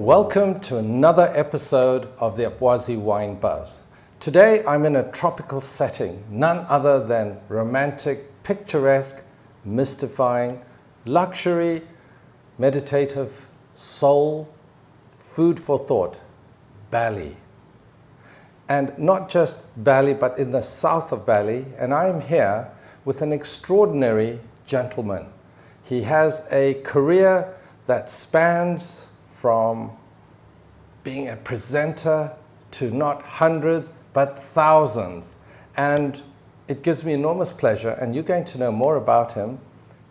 Welcome to another episode of the APWASI Wine Buzz. Today I'm in a tropical setting, none other than romantic, picturesque, mystifying, luxury, meditative, soul, food for thought, Bali. And not just Bali, but in the south of Bali, and I am here with an extraordinary gentleman. He has a career that spans from being a presenter to not hundreds, but thousands. And it gives me enormous pleasure, and you're going to know more about him,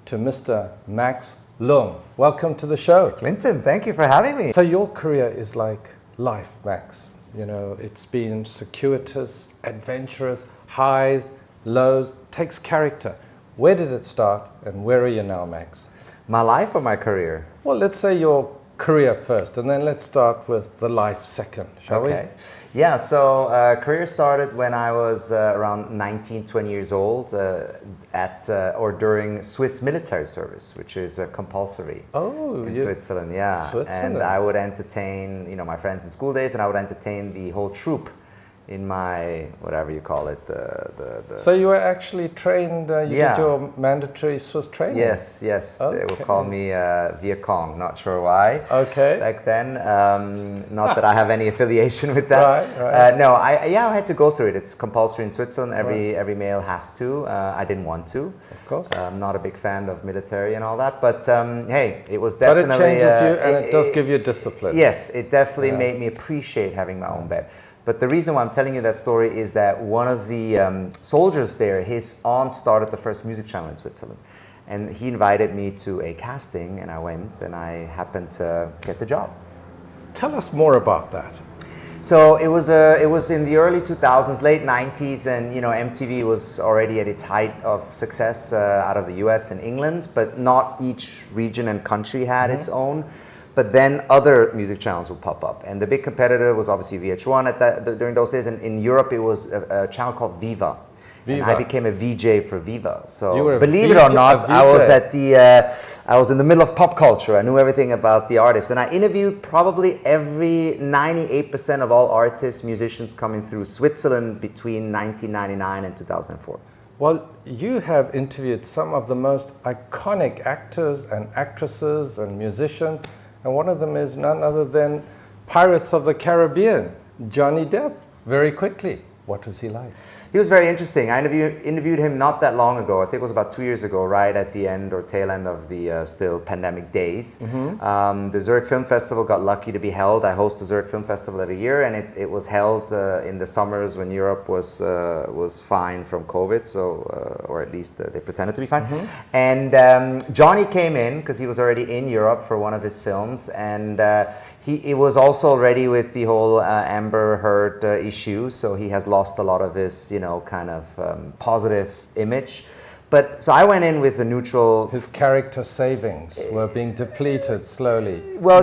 to Mr. Max Loong. Welcome to the show. Clinton, thank you for having me. So your career is like life, Max. You know, it's been circuitous, adventurous, highs, lows, takes character. Where did it start, and where are you now, Max? My life or my career? Well, let's say your career first, and then let's start with the life second, shall we? Yeah, so career started when I was around 19, 20 years old or during Swiss military service, which is compulsory in Switzerland, yeah. Switzerland. And I would entertain, my friends in school days, and I would entertain the whole troop in my, whatever you call it, So you were actually trained, did your mandatory Swiss training? Yes. Okay. They would call me Viet Cong, not sure why. Okay. Back then, not that I have any affiliation with that. Right. I had to go through it. It's compulsory in Switzerland. Every male has to. I didn't want to. Of course. I'm not a big fan of military and all that, but hey, it was definitely... But it changes you, and it does give you discipline. Yes, it definitely made me appreciate having my own bed. But the reason why I'm telling you that story is that one of the soldiers there, his aunt started the first music channel in Switzerland. And he invited me to a casting, and I went, and I happened to get the job. Tell us more about that. So it was in the early 2000s, late 90s, and MTV was already at its height of success out of the US and England, but not each region and country had its own. But then other music channels would pop up, and the big competitor was obviously VH1 during those days. And in Europe, it was a channel called Viva. And I became a VJ for Viva. So believe it or not, I was in the middle of pop culture. I knew everything about the artists, and I interviewed probably every 98% of all artists, musicians coming through Switzerland between 1999 and 2004. Well, you have interviewed some of the most iconic actors and actresses and musicians. And one of them is none other than Pirates of the Caribbean, Johnny Depp. Very quickly, what was he like? He was very interesting. I interviewed him not that long ago. I think it was about 2 years ago, right at the end or tail end of the still pandemic days. The Zurich Film Festival got lucky to be held. I host the Zurich Film Festival every year, and it was held in the summers when Europe was fine from COVID, or at least they pretended to be fine. And Johnny came in because he was already in Europe for one of his films, and he was also already with the whole Amber Heard issue, so he has lost a lot of his, positive image. But so I went in with a neutral. His character savings were being depleted slowly. Well,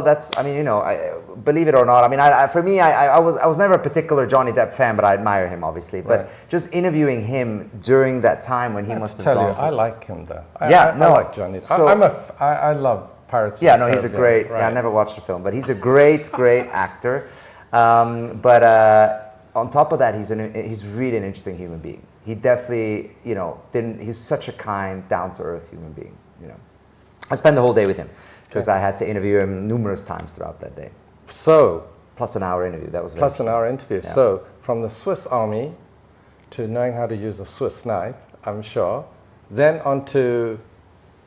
that's. Believe it or not. I was never a particular Johnny Depp fan, but I admire him obviously. But just interviewing him during that time when he must have gone. I like him though. I like Johnny. So, I love Pirates. Yeah, no, he's a great. Right. I never watched the film, but he's a great actor. On top of that, he's really an interesting human being. He definitely, he's such a kind, down-to-earth human being, I spent the whole day with him because I had to interview him numerous times throughout that day. So, plus an hour interview, that was very plus an hour interview. Yeah. So, from the Swiss Army to knowing how to use a Swiss knife, I'm sure, then onto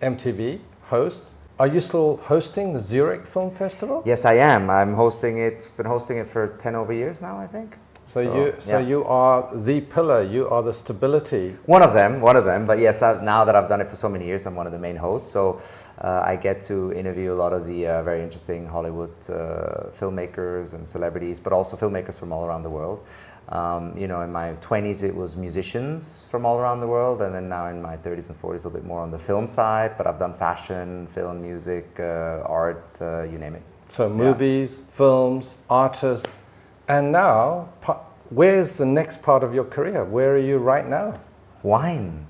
MTV, host. Are you still hosting the Zurich Film Festival? Yes, I am. I'm hosting it. Been hosting it for 10 over years now, I think. So you are the pillar. You are the stability. One of them. But yes, now that I've done it for so many years, I'm one of the main hosts. So I get to interview a lot of the very interesting Hollywood filmmakers and celebrities, but also filmmakers from all around the world. In my 20s, it was musicians from all around the world, and then now in my 30s and 40s, a little bit more on the film side. But I've done fashion, film, music, art, you name it. So movies, films, artists. And now, where's the next part of your career? Where are you right now? Wine.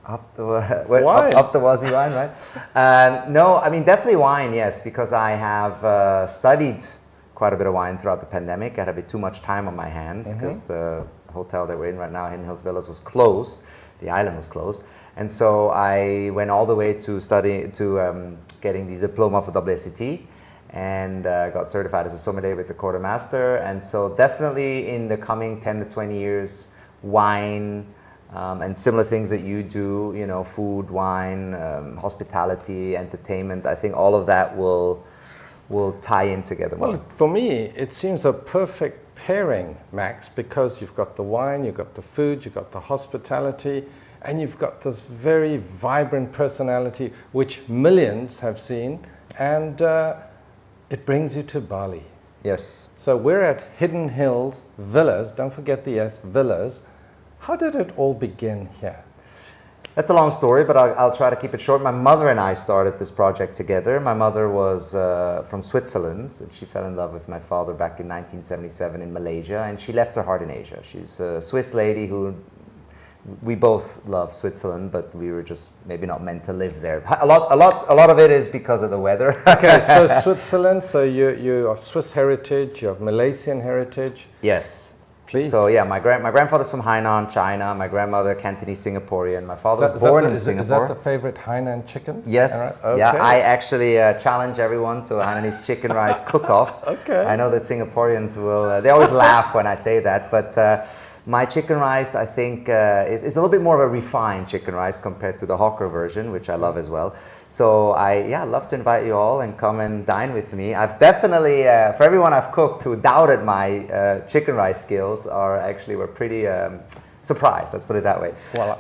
Up the Wazzy wine, right? No, I mean, definitely wine, yes, because I have studied quite a bit of wine throughout the pandemic. I had a bit too much time on my hands because the hotel that we're in right now, Hidden Hills Villas, was closed. The island was closed. And so I went all the way to getting the diploma for APWASI and got certified as a sommelier with the quartermaster. And so definitely in the coming 10 to 20 years, wine and similar things that you do, you know, food, wine, hospitality, entertainment, I think all of that will tie in together more. Well, for me, it seems a perfect pairing, Max, because you've got the wine, you've got the food, you've got the hospitality, and you've got this very vibrant personality, which millions have seen, and it brings you to Bali. Yes. So we're at Hidden Hills Villas, don't forget the S, Villas. How did it all begin here? That's a long story, but I'll try to keep it short. My mother and I started this project together. My mother was from Switzerland, and she fell in love with my father back in 1977 in Malaysia, and she left her heart in Asia. She's a Swiss lady who, we both love Switzerland, but we were just maybe not meant to live there. A lot of it is because of the weather. Okay, so Switzerland, so you are Swiss heritage, you have Malaysian heritage. Yes. Please. So yeah, my grandfather's from Hainan, China. My grandmother, Cantonese Singaporean. My father was born in Singapore. Is that the favorite Hainan chicken? Yes. Right. Okay. Yeah, I actually challenge everyone to a Hainanese chicken rice cook-off. Okay. I know that Singaporeans will, they always laugh when I say that, but my chicken rice, I think, is a little bit more of a refined chicken rice compared to the hawker version, which I love as well. So I'd love to invite you all and come and dine with me. I've definitely, for everyone I've cooked who doubted my chicken rice skills, were pretty surprised. Let's put it that way. Well,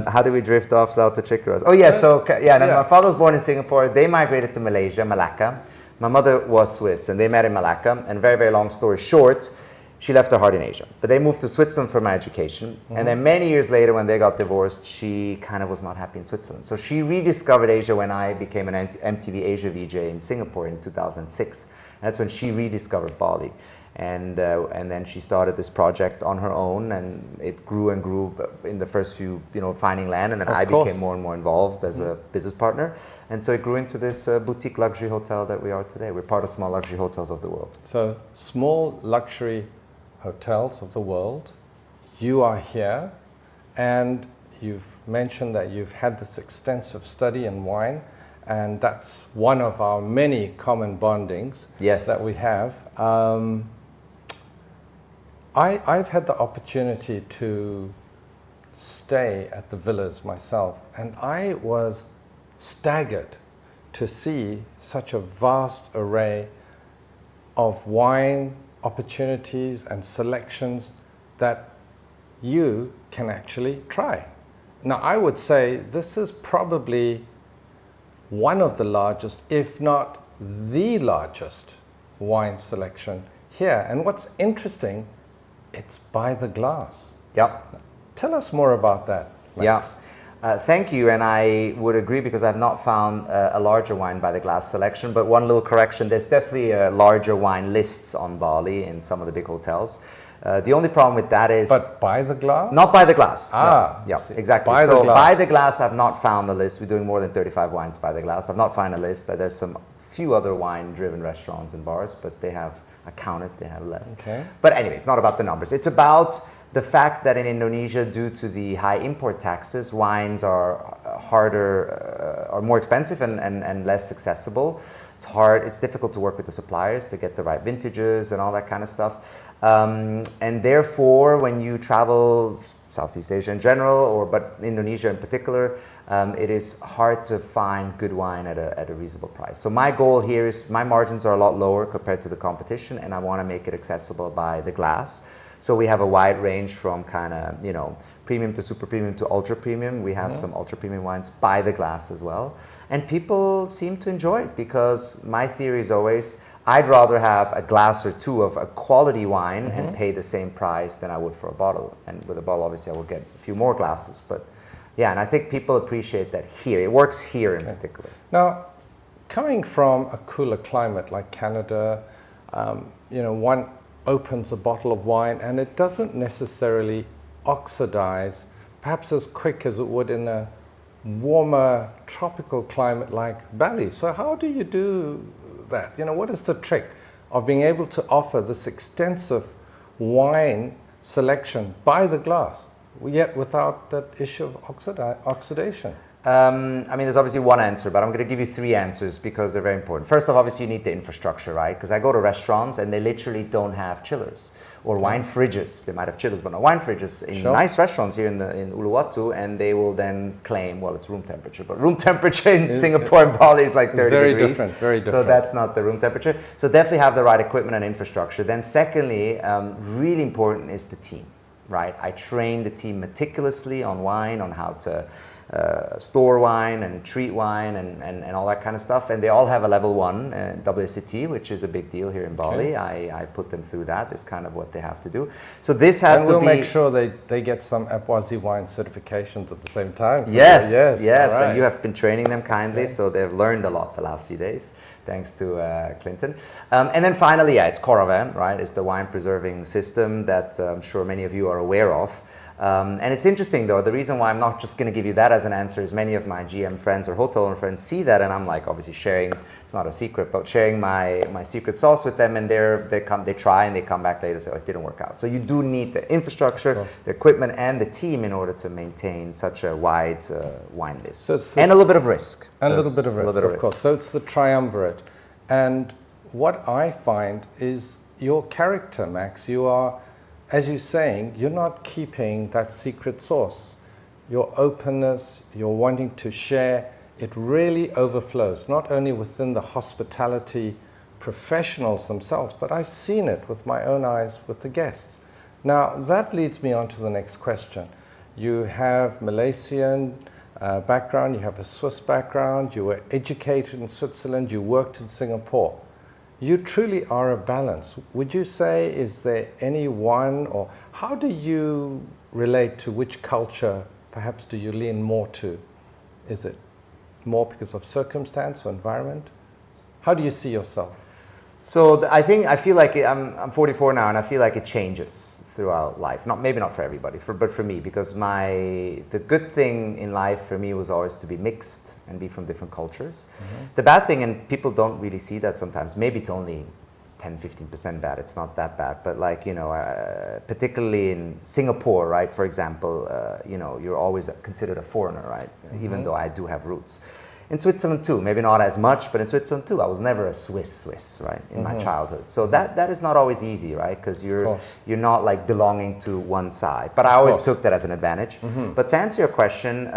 how do we drift off without the chicken rice? Oh yeah, my father was born in Singapore. They migrated to Malaysia, Malacca. My mother was Swiss, and they met in Malacca. And very, very long story short, she left her heart in Asia. But they moved to Switzerland for my education. And then many years later, when they got divorced, she kind of was not happy in Switzerland. So she rediscovered Asia when I became an MTV Asia VJ in Singapore in 2006. And that's when she rediscovered Bali. And then she started this project on her own, and it grew and grew in the first few, finding land. And then I became more and more involved as a business partner. And so it grew into this boutique luxury hotel that we are today. We're part of Small Luxury Hotels of the World. So Small Luxury Hotels of the World, you are here, and you've mentioned that you've had this extensive study in wine, and that's one of our many common bondings that we have. I've had the opportunity to stay at the villas myself, and I was staggered to see such a vast array of wine opportunities and selections that you can actually try. Now, I would say this is probably one of the largest, if not the largest, wine selection here. And what's interesting, it's by the glass. Yep. Tell us more about that, Max. Thank you, and I would agree because I've not found a larger wine by the glass selection, but one little correction, there's definitely larger wine lists on Bali in some of the big hotels. The only problem with that is... But by the glass? Not by the glass. Ah, no. Yeah, exactly. By the glass. By the glass, I've not found a list. We're doing more than 35 wines by the glass. I've not found a list. There's some few other wine-driven restaurants and bars, but they have, I counted, they have less. Okay. But anyway, it's not about the numbers. It's about the fact that in Indonesia, due to the high import taxes, wines are are more expensive and less accessible. It's difficult to work with the suppliers to get the right vintages and all that kind of stuff. And therefore, when you travel Southeast Asia in general, but Indonesia in particular, it is hard to find good wine at a reasonable price. So my goal here is my margins are a lot lower compared to the competition, and I want to make it accessible by the glass. So we have a wide range from kind of, premium to super premium to ultra premium. We have some ultra premium wines by the glass as well. And people seem to enjoy it because my theory is always, I'd rather have a glass or two of a quality wine and pay the same price than I would for a bottle. And with a bottle, obviously, I will get a few more glasses. But yeah, and I think people appreciate that here. It works here in particular. Now, coming from a cooler climate like Canada, one opens a bottle of wine and it doesn't necessarily oxidize perhaps as quick as it would in a warmer tropical climate like Bali. So how do you do that? You know, what is the trick of being able to offer this extensive wine selection by the glass, yet without that issue of oxidation? I mean, there's obviously one answer, but I'm going to give you three answers because they're very important. First off, obviously you need the infrastructure, right? Because I go to restaurants and they literally don't have chillers or wine fridges. They might have chillers, but not wine fridges in nice restaurants here in Uluwatu, and they will then claim, well, it's room temperature. But room temperature in Singapore and Bali is like 30 very degrees. Different, very different. So that's not the room temperature. So definitely have the right equipment and infrastructure. Then secondly, really important is the team, right? I train the team meticulously on wine, on how to store wine and treat wine and all that kind of stuff, and they all have a level 1 WSET, which is a big deal here in Bali. Okay. I put them through that. It's kind of what they have to do. So this has and to we'll be... make sure they get some APWASI wine certifications at the same time. Yes, yes. Right. And you have been training them kindly, so they've learned a lot the last few days. Thanks to Clinton. And then finally, it's Coravan, right? It's the wine preserving system that I'm sure many of you are aware of. And it's interesting though, the reason why I'm not just going to give you that as an answer is many of my GM friends or hotel owner friends see that, and I'm like obviously sharing, it's not a secret, but sharing my secret sauce with them, and they try and they come back later and say, oh, it didn't work out. So you do need the infrastructure, the equipment and the team in order to maintain such a wide wine list. So it's and a little bit of risk. And a little bit of risk, of course. So it's the triumvirate. And what I find is your character, Max, you are, as you're saying, you're not keeping that secret sauce. Your openness, your wanting to share, it really overflows, not only within the hospitality professionals themselves, but I've seen it with my own eyes with the guests. Now, that leads me on to the next question. You have Malaysian background, you have a Swiss background, you were educated in Switzerland, you worked in Singapore. You truly are a balance. Would you say, is there any one, or how do you relate to which culture perhaps do you lean more to? Is it more because of circumstance or environment? How do you see yourself? So I feel like I'm 44 now, and I feel like it changes throughout life. Maybe not for everybody, but for me, because the good thing in life for me was always to be mixed and be from different cultures. Mm-hmm. The bad thing, and people don't really see that sometimes, maybe it's only 10-15% bad, it's not that bad, but like, you know, particularly in Singapore, right, for example, you know, you're always considered a foreigner, right, even though I do have roots. In Switzerland too, maybe not as much, but in Switzerland too, I was never a Swiss, right, in my childhood. So that is not always easy, right, because you're not like belonging to one side. But I always took that as an advantage. But to answer your question,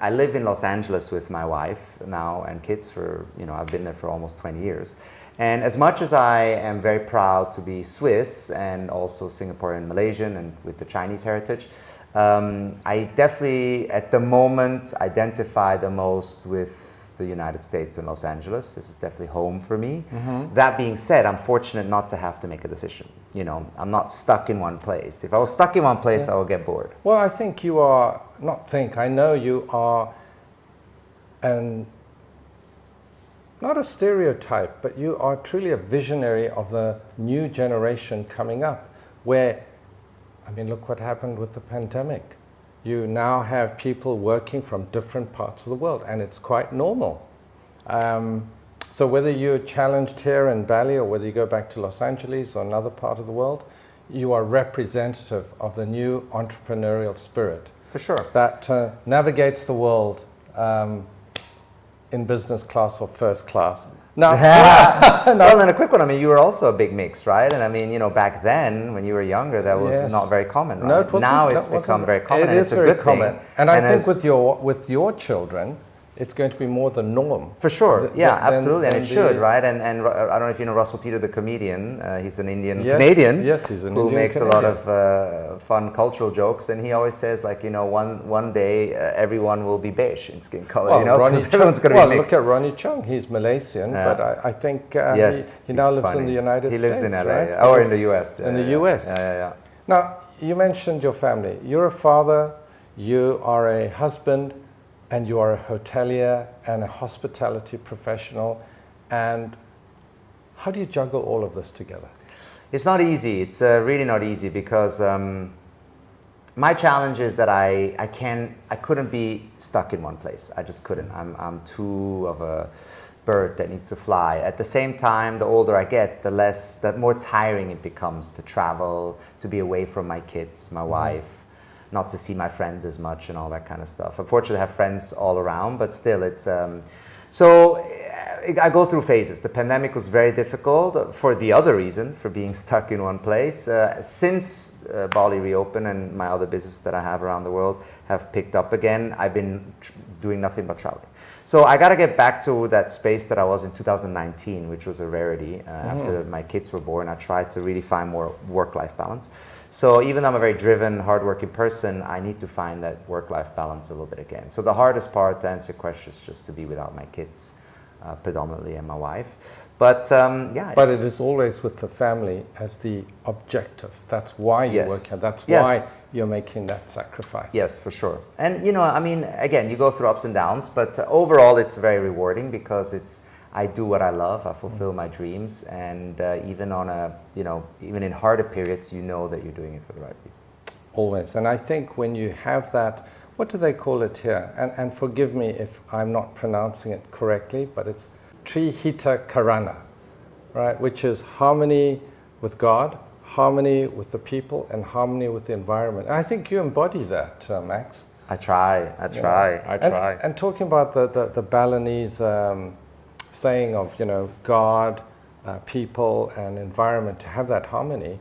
I live in Los Angeles with my wife now and kids for, you know, I've been there for almost 20 years. And as much as I am very proud to be Swiss and also Singaporean, Malaysian, and with the Chinese heritage, I definitely, at the moment, identify the most with the United States and Los Angeles. This is definitely home for me. That being said, I'm fortunate not to have to make a decision. You know, I'm not stuck in one place. If I was stuck in one place, I would get bored. Well, I think you are, I know you are not a stereotype, but you are truly a visionary of the new generation coming up, where, I mean, look what happened with the pandemic. You now have people working from different parts of the world, and it's quite normal. So whether you're challenged here in Bali or whether you go back to Los Angeles or another part of the world, you are representative of the new entrepreneurial spirit. For sure. That navigates the world in business class or first class. Now, well, and a quick one. I mean, you were also a big mix, right? And I mean, you know, back then when you were younger, that was not very common, right? No, it wasn't. Now it's become very common, and it's a good common. thing. And I think with your children, it's going to be more the norm. For sure, absolutely, and it should, right? And I don't know if you know Russell Peter, the comedian. He's an Indian Canadian. Yes, he's an who Indian makes Canadian. a lot of fun cultural jokes, and he always says, like, you know, one day everyone will be beige in skin color. Well, you know, Ronnie everyone's going to be mixed. Look at Ronnie Chung. He's Malaysian, but I think he now lives in the United States. He lives in LA, right? or in the US. In the US. Yeah. Now, you mentioned your family. You're a father, you are a husband, and you are a hotelier and a hospitality professional. And how do you juggle all of this together? It's not easy. It's really not easy because My challenge is that I couldn't be stuck in one place. I just couldn't. I'm too of a bird that needs to fly. At the same time, the older I get, the more tiring it becomes to travel, to be away from my kids, my wife, not to see my friends as much and all that kind of stuff. Unfortunately, I have friends all around, but still, it's so I go through phases. The pandemic was very difficult for the other reason, for being stuck in one place. Since Bali reopened and my other business that I have around the world have picked up again, I've been doing nothing but traveling. So I got to get back to that space that I was in 2019, which was a rarity. After my kids were born, I tried to really find more work-life balance. So even though I'm a very driven, hardworking person, I need to find that work-life balance a little bit again. So the hardest part, to answer your question, is just to be without my kids, predominantly, and my wife. But yeah. But it is always with the family as the objective. That's why you work here. That's why you're making that sacrifice. Yes, for sure. And I mean, again, you go through ups and downs, but overall it's very rewarding because I do what I love, I fulfill my dreams, and even on even in harder periods, you know that you're doing it for the right reason. Always. And I think when you have that, what do they call it here? And forgive me if I'm not pronouncing it correctly, but it's Trihita Karana, right? Which is harmony with God, harmony with the people, and harmony with the environment. And I think you embody that, Max. I try. And talking about the Balinese saying of, God, people, and environment, to have that harmony,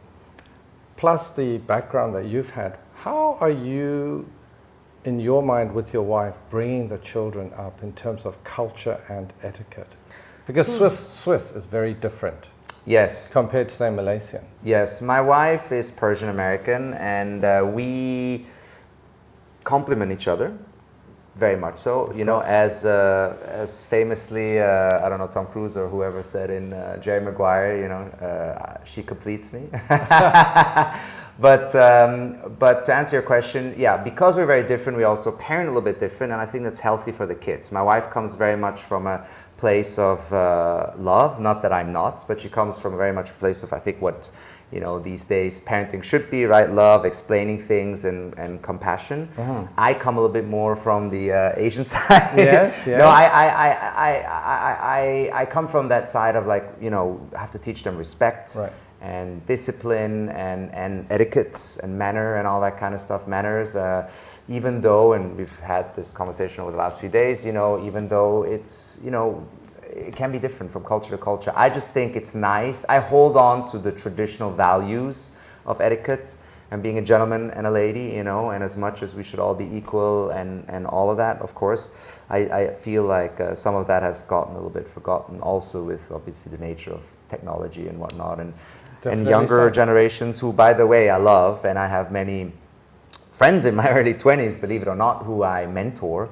plus the background that you've had, how are you, in your mind with your wife, bringing the children up in terms of culture and etiquette? Because Swiss is very different. Yes. Compared to, say, Malaysian. Yes, my wife is Persian American, and we complement each other very much so. As famously, I don't know, Tom Cruise or whoever said in Jerry Maguire, she completes me. But to answer your question, yeah, because we're very different, we also parent a little bit different, and I think that's healthy for the kids. My wife comes very much from a place of love, not that I'm not, but she comes from a very much place of, I think, what these days parenting should be, right? Love, explaining things, and compassion. I come a little bit more from the Asian side. Yes. No, I come from that side of have to teach them respect. Right. And discipline and etiquettes and manner and all that kind of stuff, manners, even though, and we've had this conversation over the last few days, even though it's, it can be different from culture to culture. I just think it's nice. I hold on to the traditional values of etiquette and being a gentleman and a lady, and as much as we should all be equal and all of that, of course, I feel like some of that has gotten a little bit forgotten also with obviously the nature of technology and whatnot. And younger generations who, by the way, I love, and I have many friends in my early 20s, believe it or not, who I mentor.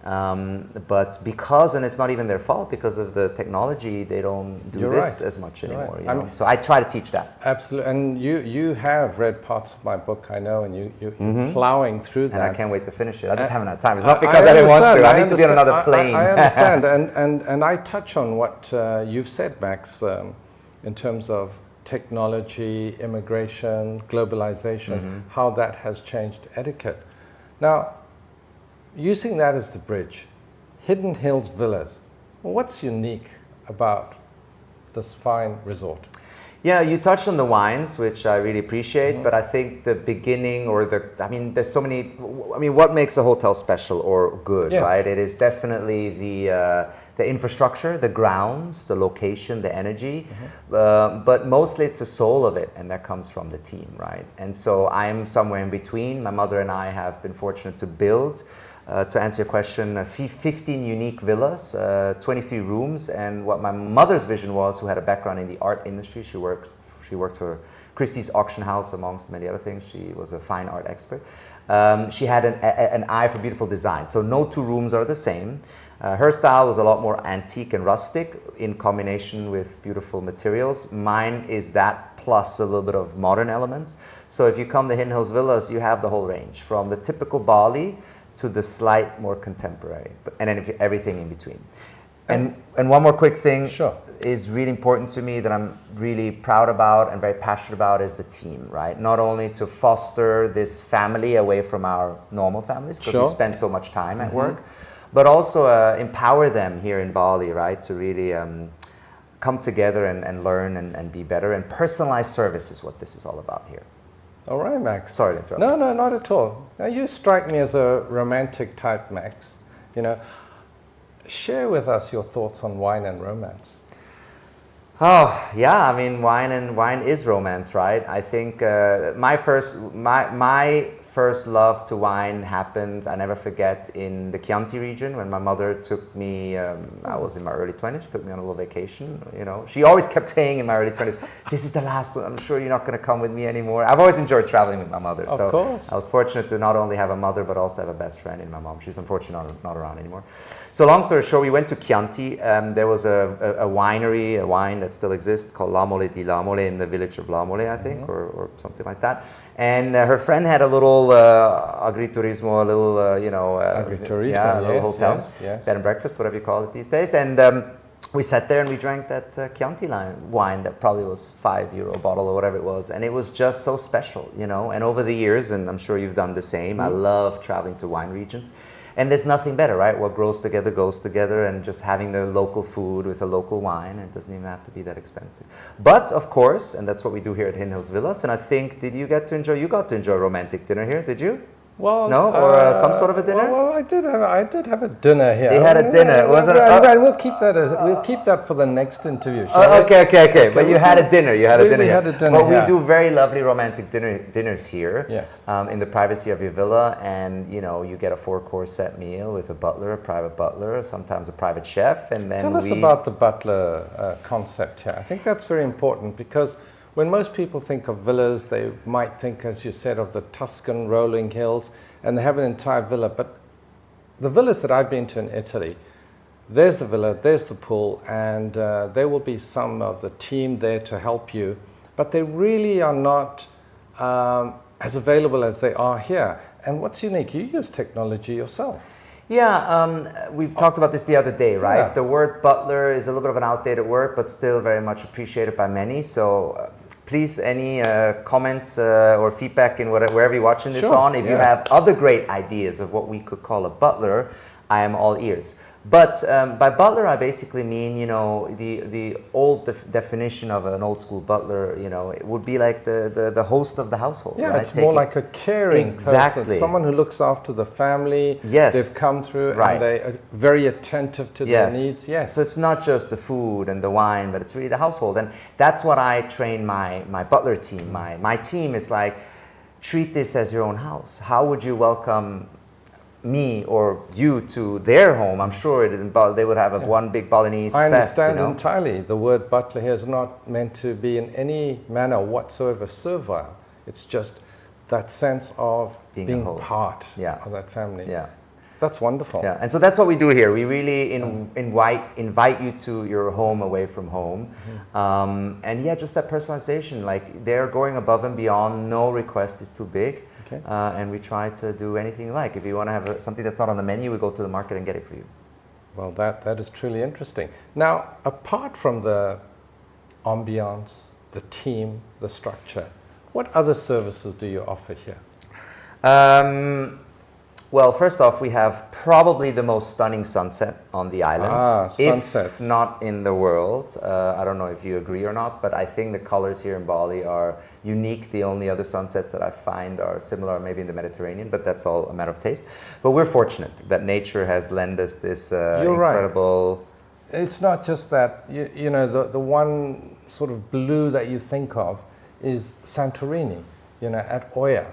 But because, and it's not even their fault, because of the technology, they don't do this as much anymore. So I try to teach that. Absolutely. And you have read parts of my book, I know, and you're plowing through that. And I can't wait to finish it. I just haven't had time. It's not because I didn't want to. I need to be on another plane. I understand. and I touch on what you've said, Max, in terms of technology, immigration, globalization, how that has changed etiquette. Now, using that as the bridge, Hidden Hills Villas, what's unique about this fine resort? Yeah, you touched on the wines, which I really appreciate, but I think the beginning there's so many, what makes a hotel special or good, right? It is definitely the infrastructure, the grounds, the location, the energy, but mostly it's the soul of it, and that comes from the team, right? And so I'm somewhere in between. My mother and I have been fortunate to build, to answer your question, 15 unique villas, 23 rooms, and what my mother's vision was, who had a background in the art industry, she worked for Christie's Auction House, amongst many other things. She was a fine art expert. She had an eye for beautiful design, so no two rooms are the same. Her style was a lot more antique and rustic in combination with beautiful materials. Mine is that plus a little bit of modern elements. So if you come to Hidden Hills Villas, you have the whole range, from the typical Bali to the slight more contemporary, and then everything in between. And one more quick thing Sure. is really important to me that I'm really proud about and very passionate about is the team, right? Not only to foster this family away from our normal families, because Sure. we spend so much time at work, but also empower them here in Bali, right? To really come together and learn and be better. And personalized service is what this is all about here. All right, Max. Sorry to interrupt. No, no, not at all. Now, you strike me as a romantic type, Max. You know, share with us your thoughts on wine and romance. Oh yeah, I mean wine is romance, right? I think my first love to wine happened, I never forget, in the Chianti region when my mother took me. I was in my early 20s. She took me on a little vacation. You know, she always kept saying in my early 20s, "This is the last one. I'm sure you're not going to come with me anymore." I've always enjoyed traveling with my mother. Of course. I was fortunate to not only have a mother but also have a best friend in my mom. She's unfortunately not around anymore. So long story short, we went to Chianti. There was a winery, a wine that still exists called La Mole di La Mole in the village of La Mole, I think, or something like that. And her friend had a little agriturismo, a little, Agriturismo, yeah, a little yes, hotel, yes. bed and breakfast, whatever you call it these days. And we sat there and we drank that Chianti wine that probably was €5 bottle or whatever it was. And it was just so special, you know. And over the years, and I'm sure you've done the same, I love traveling to wine regions. And there's nothing better, right? What grows together goes together, and just having the local food with a local wine, it doesn't even have to be that expensive. But of course, and that's what we do here at Hidden Hills Villas, and I think, you got to enjoy a romantic dinner here, did you? Well, No? Or some sort of a dinner? Well, I did have a dinner here. You had a dinner. Was it? And we'll keep that for the next interview. Shall we? Okay. But you had a dinner. We had a dinner. But yeah. we do very lovely romantic dinners here. Yes. In the privacy of your villa, and you get a 4-course set meal with a butler, a private butler, sometimes a private chef, and then Tell us about the butler concept here. I think that's very important because when most people think of villas, they might think, as you said, of the Tuscan rolling hills, and they have an entire villa. But the villas that I've been to in Italy, there's the villa, there's the pool, and there will be some of the team there to help you. But they really are not as available as they are here. And what's unique, you use technology yourself. Yeah, we've talked about this the other day, right? Yeah. The word butler is a little bit of an outdated word, but still very much appreciated by many. So please, any comments or feedback in wherever you're watching this on, if you have other great ideas of what we could call a butler, I am all ears. But by butler, I basically mean, the old definition of an old school butler, it would be like the host of the household. Yeah, right? it's more like a caring person, someone who looks after the family. Yes. They've come through and they are very attentive to their needs. Yes. So it's not just the food and the wine, but it's really the household. And that's what I train my butler team. My team is like, treat this as your own house. How would you welcome me or you to their home? I'm sure they would have one big Balinese I understand fest, entirely. The word butler here is not meant to be in any manner whatsoever servile. It's just that sense of being part of that family. Yeah. That's wonderful. Yeah, and so that's what we do here. We really invite you to your home away from home. And just that personalization, like they're going above and beyond. No request is too big. Okay. And we try to do anything you like. If you want to have something that's not on the menu, we go to the market and get it for you. Well, that is truly interesting. Now, apart from the ambiance, the team, the structure, what other services do you offer here? Well, first off, we have probably the most stunning sunset on the island, if not in the world. I don't know if you agree or not, but I think the colors here in Bali are unique. The only other sunsets that I find are similar, maybe in the Mediterranean, but that's all a matter of taste. But we're fortunate that nature has lent us this incredible... Right. It's not just that, the one sort of blue that you think of is Santorini, at Oya.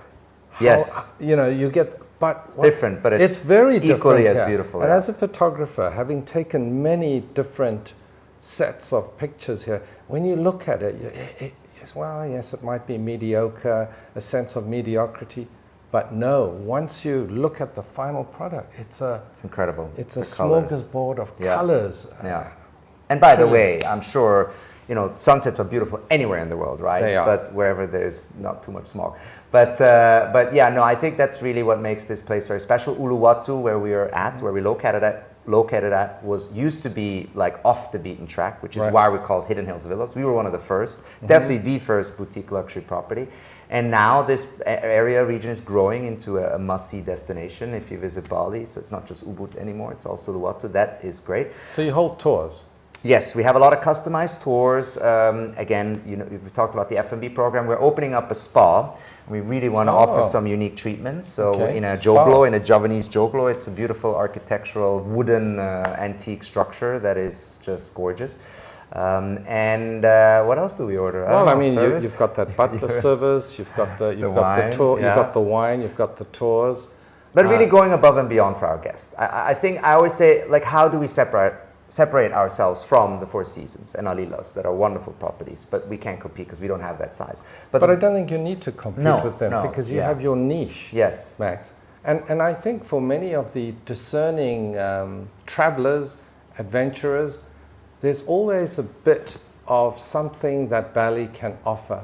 Yes. You get... But it's different, but it's very different equally as beautiful. And as a photographer, having taken many different sets of pictures here, when you look at it, yes, it might be mediocre, a sense of mediocrity, but no, once you look at the final product, it's incredible. It's a smorgasbord of colors. Yeah. And by the way, I'm sure, sunsets are beautiful anywhere in the world, right? They are. But wherever there's not too much smog. But I think that's really what makes this place very special. Uluwatu, where we are at, where we're located at, located at used to be like off the beaten track, which is Right. why we called Hidden Hills Villas. We were one of the first, definitely the first boutique luxury property. And now this area region is growing into a must-see destination if you visit Bali. So it's not just Ubud anymore, it's also Uluwatu. That is great. So you hold tours? Yes, we have a lot of customized tours. Again, you know, we talked about the F&B program. We're opening up a spa. We really want to offer some unique treatments. So Okay. in a Spa. joglo, in a Javanese joglo, it's a beautiful architectural wooden antique structure that is just gorgeous. And what else do we order? Well, I mean, service? you've got that butler service, you've got the wine, tour, yeah. you've got the wine, you've got the tours. But really going above and beyond for our guests. I think I always say, like, how do we separate ourselves from the Four Seasons and Alilas that are wonderful properties, but we can't compete because we don't have that size. But I don't think you need to compete with them because you have your niche, yes, Max. And I think for many of the discerning travelers, adventurers, there's always a bit of something that Bali can offer.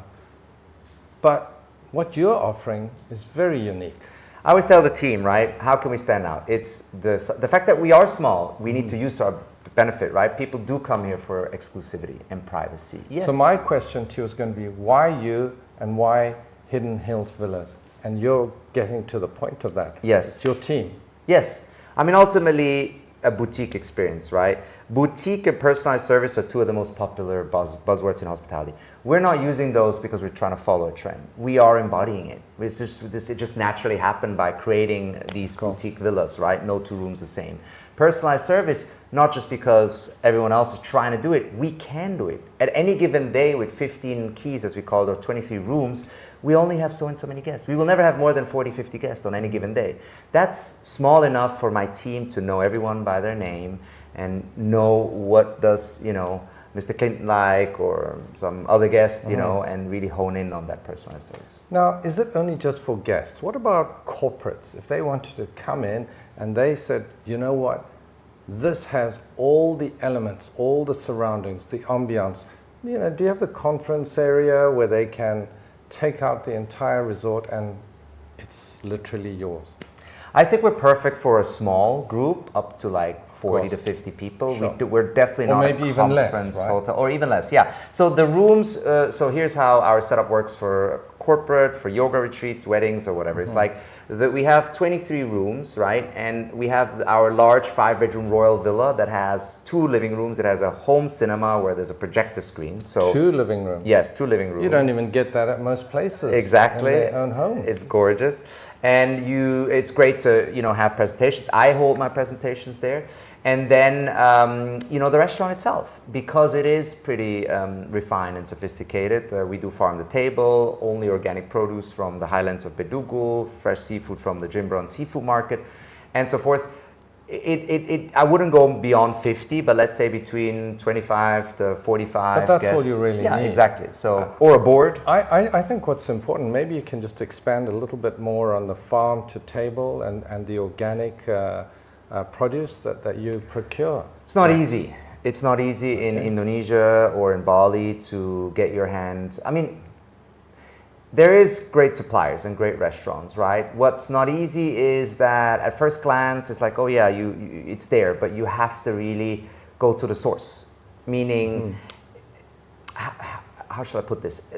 But what you're offering is very unique. I always tell the team, right, how can we stand out? It's the fact that we are small, we need to use to our benefit, right? People do come here for exclusivity and privacy. Yes. So my question to you is going to be, why you and why Hidden Hills Villas? And you're getting to the point of that. Yes. It's your team. Yes. I mean, ultimately, a boutique experience, right? Boutique and personalized service are two of the most popular buzzwords in hospitality. We're not using those because we're trying to follow a trend. We are embodying it. It just naturally happened by creating these boutique villas, right? No two rooms the same. Personalized service, not just because everyone else is trying to do it, we can do it. At any given day with 15 keys, as we call it, or 23 rooms, we only have so and so many guests. We will never have more than 40, 50 guests on any given day. That's small enough for my team to know everyone by their name and know what does, you know, Mr. Clinton like or some other guest, you know, and really hone in on that personalized service. Now, is it only just for guests? What about corporates? If they wanted to come in and they said, you know what, this has all the elements, all the surroundings, the ambiance. You know, do you have the conference area where they can take out the entire resort and it's literally yours? I think we're perfect for a small group up to like 40 to 50 people. Sure. We're definitely or not maybe a even less, conference right? hotel, or even less, yeah. So the rooms, so here's how our setup works for corporate, for yoga retreats, weddings, or whatever. It's like we have 23 rooms, right? And we have our large 5-bedroom royal villa that has 2 living rooms. It has a home cinema where there's a projector screen. So 2 living rooms. yes, 2 living rooms. You don't even get that at most places. Exactly. In their own homes. It's gorgeous. And it's great to, you know, have presentations. I hold my presentations there. And then, you know, the restaurant itself, because it is pretty refined and sophisticated. We do farm to table, only organic produce from the highlands of Bedugul, fresh seafood from the Jimbron seafood market, and so forth. I wouldn't go beyond 50, but let's say between 25 to 45 But that's guests. all you really yeah, need. exactly. So, or a board. I think what's important, maybe you can just expand a little bit more on the farm to table and the organic produce that you procure. It's not easy. It's not easy in Indonesia or in Bali to get your hand. I mean, there is great suppliers and great restaurants, right? What's not easy is that at first glance, it's like, oh yeah, it's there, but you have to really go to the source. Meaning, how shall I put this?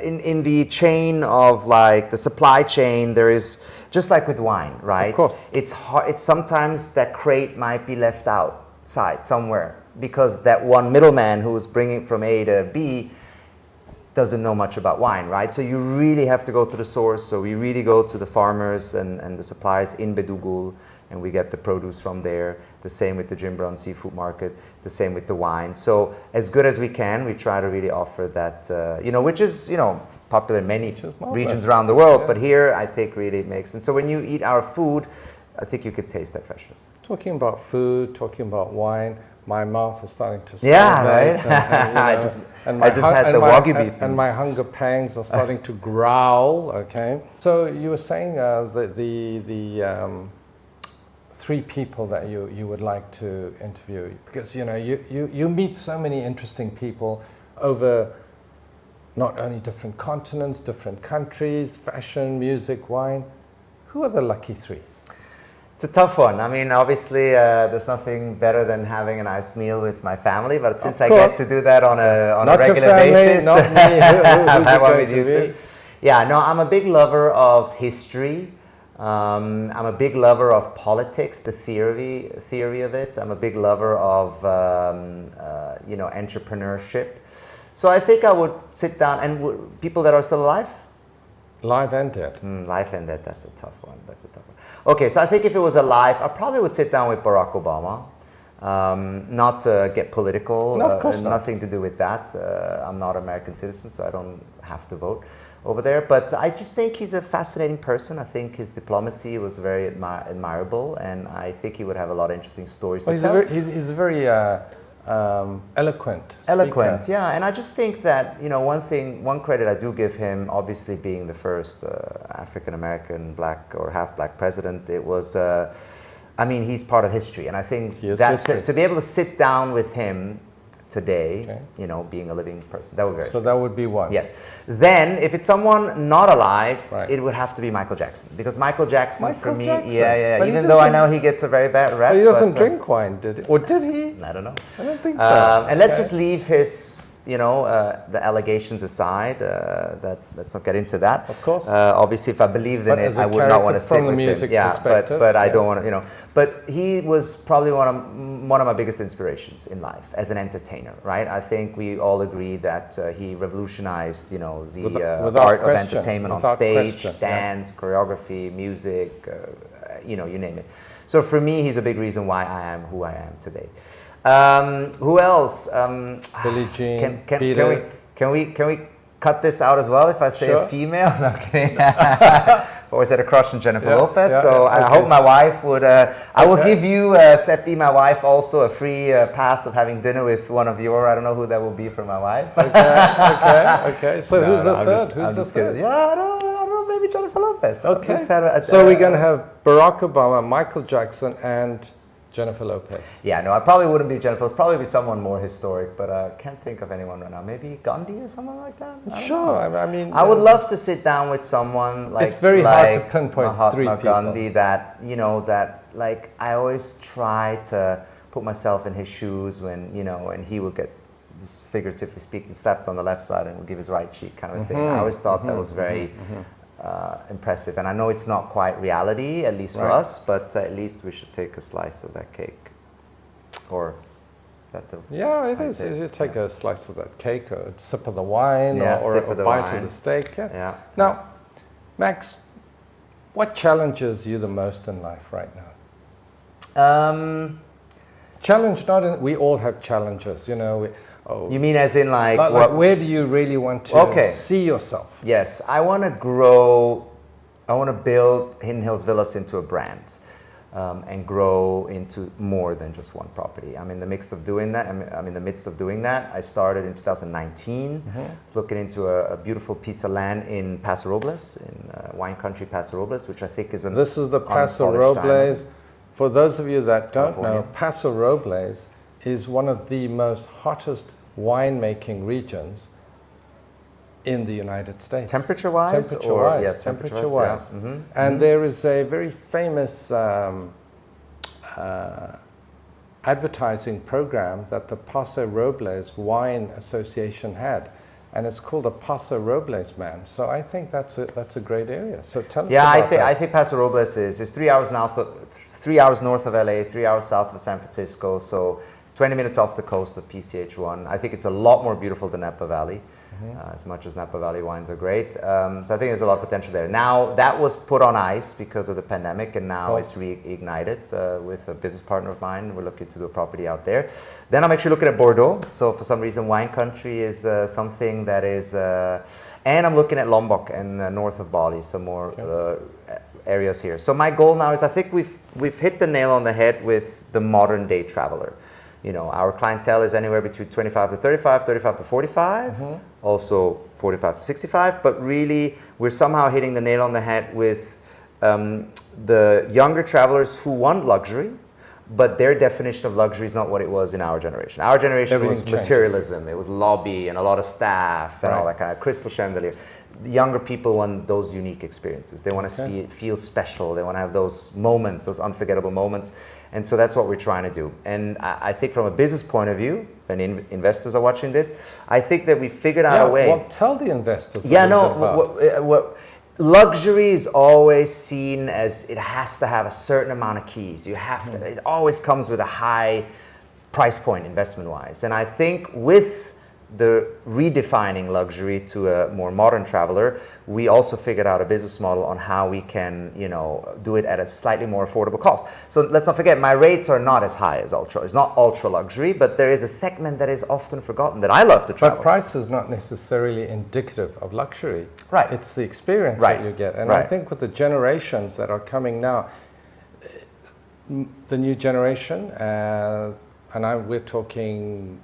In the chain of like the supply chain, there is, just like with wine, right? Of course. It's hard, it's sometimes that crate might be left outside somewhere because that one middleman who is bringing from A to B doesn't know much about wine, right? So you really have to go to the source. So we really go to the farmers and the suppliers in Bedugul, and we get the produce from there. The same with the Jimbron seafood market, the same with the wine. So as good as we can, we try to really offer that, you know, which is, you know, popular in many regions around the world, but here I think really it makes sense. So when you eat our food, I think you could taste that freshness. Talking about food, talking about wine, my mouth is starting to salivate. Right? I just had the Wagyu beef. And my hunger pangs are starting to growl, okay? So you were saying the 3 people that you would like to interview, because, you know, you meet so many interesting people over not only different continents, different countries, fashion, music, wine. Who are the lucky 3? It's a tough one. I mean, obviously, there's nothing better than having a nice meal with my family. But since I get to do that on a regular basis, not me. Who's I it want going with you to be? too. Yeah, no, I'm a big lover of history. I'm a big lover of politics, the theory of it. I'm a big lover of entrepreneurship. So I think I would sit down and people that are still alive. Live and dead. Life and death, that's a tough one. Okay, so I think if it was alive, I probably would sit down with Barack Obama. Not to get political, No, of course not. nothing to do with that. I'm not an American citizen, so I don't have to vote over there. But I just think he's a fascinating person. I think his diplomacy was very admirable, and I think he would have a lot of interesting stories to tell. He's a very eloquent Eloquent, speaker. yeah, and I just think that one credit I do give him, obviously being the first African American black or half black president, it was. He's part of history, and I think that to be able to sit down with him today, being a living person, that would be very. So that would be one. Yes. Then, if it's someone not alive, right, it would have to be Michael Jackson, because Michael Jackson for me, Jackson. yeah. But even though I know he gets a very bad rap, he doesn't drink wine, did he? Or did he? I don't know. I don't think so. And let's just leave his. The allegations aside, let's not get into that. Of course. Obviously, if I believed in it, I would not want to sit with him. Yeah, but I don't want to, But he was probably one of my biggest inspirations in life as an entertainer, right? I think we all agree that he revolutionized, the art of entertainment on stage, dance, choreography, music, you name it. So for me, he's a big reason why I am who I am today. Who else? Billie Jean. Can we cut this out as well if I say a female? No, kidding. Or is it a crush on Jennifer Lopez? I hope my wife would. I will give you, Seppi, my wife, also a free pass of having dinner with one of your. I don't know who that will be for my wife. Okay. So who's the third? Who's the third? Yeah, I don't know. Maybe Jennifer Lopez. Okay. So we're going to have Barack Obama, Michael Jackson, and Jennifer Lopez. Yeah, no, I probably wouldn't be Jennifer. It'd probably be someone more historic, but I can't think of anyone right now. Maybe Gandhi or someone like that? I would love to sit down with someone like. It's very hard to pinpoint three people. Gandhi, that I always try to put myself in his shoes when, and he would get, just figuratively speaking, slapped on the left side and would give his right cheek kind of a thing. I always thought that was very impressive, and I know it's not quite reality, at least for us, but at least we should take a slice of that cake. Or is that the? Yeah, it is. You take a slice of that cake, or a sip of the wine, or a bite of the steak. Yeah. Now, Max, what challenges you the most in life right now? Challenge, we all have challenges, You mean as in like where do you really want to see yourself? Yes, I want to grow. I want to build Hidden Hills Villas into a brand, and grow into more than just one property. I'm in the midst of doing that. I started in 2019. I was looking into a beautiful piece of land in Paso Robles, in wine country Paso Robles, which I think is This is the Paso Robles. For those of you that don't know, Paso Robles is one of the most hottest winemaking regions in the United States. Temperature-wise? Temperature-wise. Yes, temperature-wise. Yeah. And there is a very famous advertising program that the Paso Robles Wine Association had. And it's called a Paso Robles man. So I think that's a great area. So tell us about that. I think Paso Robles is 3 hours north of LA, 3 hours south of San Francisco. So 20 minutes off the coast of PCH1. I think it's a lot more beautiful than Napa Valley, as much as Napa Valley wines are great. So I think there's a lot of potential there. Now, that was put on ice because of the pandemic, and now it's reignited with a business partner of mine. We're looking to do a property out there. Then I'm actually looking at Bordeaux. So for some reason, wine country is something that is... and I'm looking at Lombok and north of Bali, some more areas here. So my goal now is, I think we've hit the nail on the head with the modern day traveler. Our clientele is anywhere between 25 to 35, 35 to 45, also 45 to 65, but really we're somehow hitting the nail on the head with the younger travelers who want luxury, but their definition of luxury is not what it was in our generation. Our generation was materialism, it was lobby and a lot of staff and all that kind of crystal chandelier. younger people want those unique experiences. They want to feel special. They want to have those moments, those unforgettable moments. And so that's what we're trying to do. And I think from a business point of view, when investors are watching this, I think that we figured out a way. Well, tell the investors. Luxury is always seen as it has to have a certain amount of keys. You have to. It always comes with a high price point investment-wise. And I think with the redefining luxury to a more modern traveler, we also figured out a business model on how we can, do it at a slightly more affordable cost. So let's not forget, my rates are not as high as ultra. It's not ultra luxury, but there is a segment that is often forgotten that I love to travel. But price is not necessarily indicative of luxury. Right. It's the experience that you get. And I think with the generations that are coming now, the new generation, we're talking,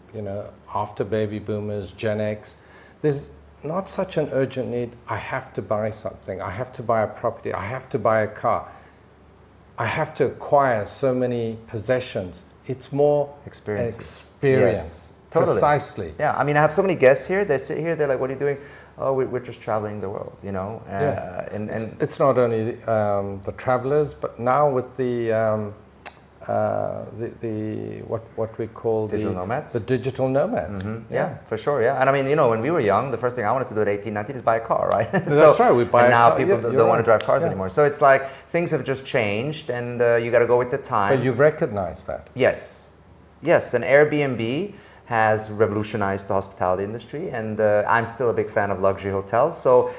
after baby boomers, Gen X, there's not such an urgent need. I have to buy something. I have to buy a property. I have to buy a car. I have to acquire so many possessions. It's more experience. Yes, totally. Precisely. Yeah, I mean, I have so many guests here. They sit here. They're like, "What are you doing?" Oh, we're just traveling the world, Yes. And it's not only the travelers, but now with the what we call digital nomads. The digital nomads. Mm-hmm. Yeah, for sure. Yeah, and I mean, when we were young, the first thing I wanted to do at 18, 19 is buy a car, right? That's right. We buy. And now car. people don't want to drive cars anymore. So it's like things have just changed, and you got to go with the times. But you've recognized that. Yes. And Airbnb has revolutionized the hospitality industry, and I'm still a big fan of luxury hotels. So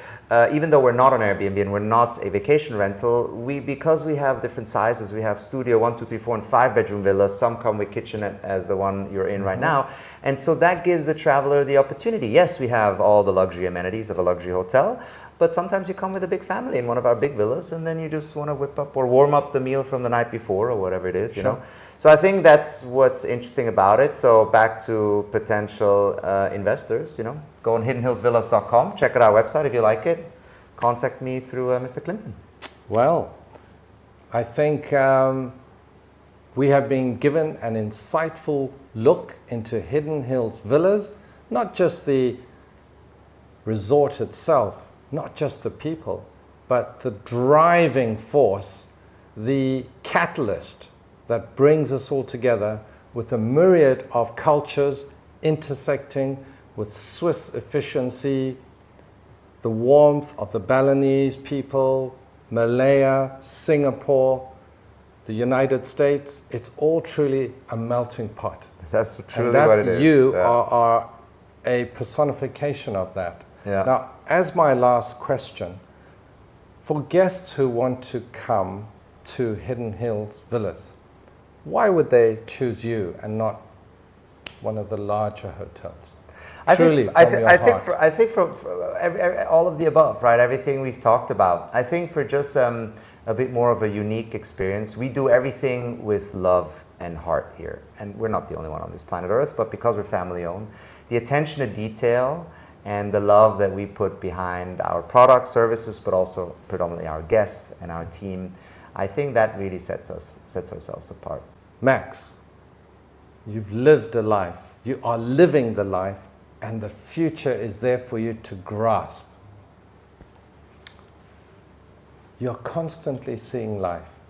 even though we're not on Airbnb and we're not a vacation rental, because we have different sizes, we have studio 1, 2, 3, 4, and 5 bedroom villas. Some come with kitchenette as the one you're in right now, and so that gives the traveler the opportunity. Yes, we have all the luxury amenities of a luxury hotel, but sometimes you come with a big family in one of our big villas, and then you just want to whip up or warm up the meal from the night before or whatever it is, you know. So I think that's what's interesting about it. So back to potential investors, go on hiddenhillsvillas.com, check out our website if you like it. Contact me through Mr. Clinton. Well, I think we have been given an insightful look into Hidden Hills Villas, not just the resort itself, not just the people, but the driving force, the catalyst that brings us all together with a myriad of cultures intersecting with Swiss efficiency, the warmth of the Balinese people, Malaya, Singapore, the United States. It's all truly a melting pot. That's truly what it is. You are a personification of that. Yeah. Now, as my last question, for guests who want to come to Hidden Hills Villas, why would they choose you and not one of the larger hotels? I think from all of the above, right? Everything we've talked about. I think for just a bit more of a unique experience, we do everything with love and heart here. And we're not the only one on this planet Earth, but because we're family owned, the attention to detail and the love that we put behind our products, services, but also predominantly our guests and our team, I think that really sets ourselves apart. Max, you've lived a life. You are living the life, and the future is there for you to grasp. You're constantly seeing life.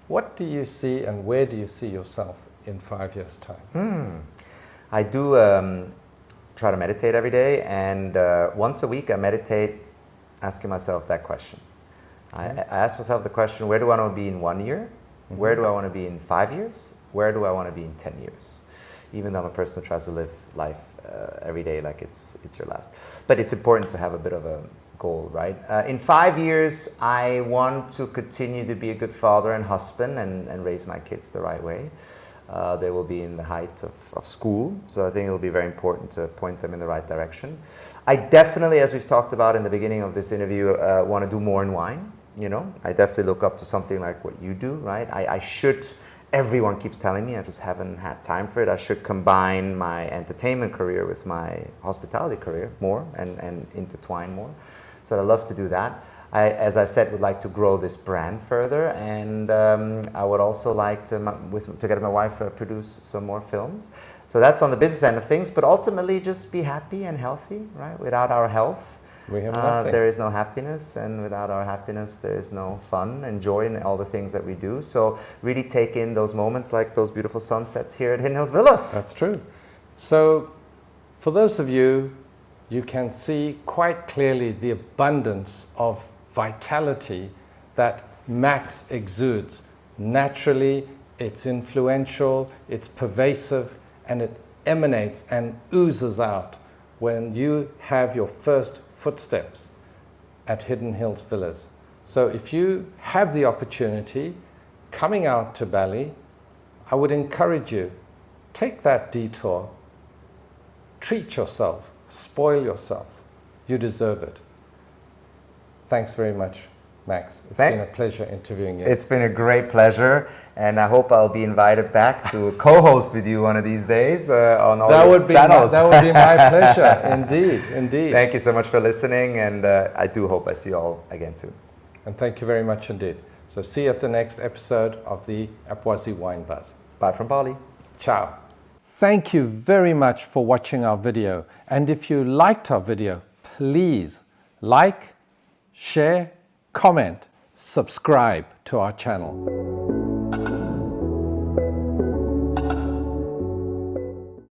What do you see, and where do you see yourself in 5 years' time? I do try to meditate every day, and once a week I meditate asking myself that question. I ask myself the question, where do I want to be in 1 year? Where do I want to be in 5 years? Where do I want to be in 10 years? Even though I'm a person who tries to live life every day like it's your last. But it's important to have a bit of a goal, right? In 5 years, I want to continue to be a good father and husband and raise my kids the right way. They will be in the height of school, so I think it'll be very important to point them in the right direction. I definitely, as we've talked about in the beginning of this interview, want to do more in wine. I definitely look up to something like what you do, right? Everyone keeps telling me, I just haven't had time for it. I should combine my entertainment career with my hospitality career more and intertwine more. So I'd love to do that. As I said, would like to grow this brand further, and I would also like to, together with my wife, produce some more films. So that's on the business end of things, but ultimately just be happy and healthy, right? Without our health, We have nothing. There is no happiness, and without our happiness, there is no fun and joy in all the things that we do. So really take in those moments like those beautiful sunsets here at Hidden Hills Villas. That's true. So for those of you, you can see quite clearly the abundance of vitality that Max exudes. Naturally, it's influential, it's pervasive, and it emanates and oozes out when you have your first footsteps at Hidden Hills Villas. So if you have the opportunity coming out to Bali, I would encourage you, take that detour, treat yourself, spoil yourself. You deserve it. Thanks very much, Max. It's been a pleasure interviewing you. It's been a great pleasure, and I hope I'll be invited back to co-host with you one of these days on all your channels. That would be my pleasure, indeed, indeed. Thank you so much for listening, and I do hope I see you all again soon. And thank you very much indeed. So see you at the next episode of the APWASI Wine Buzz. Bye from Bali. Ciao. Thank you very much for watching our video. And if you liked our video, please like, share, comment, subscribe to our channel.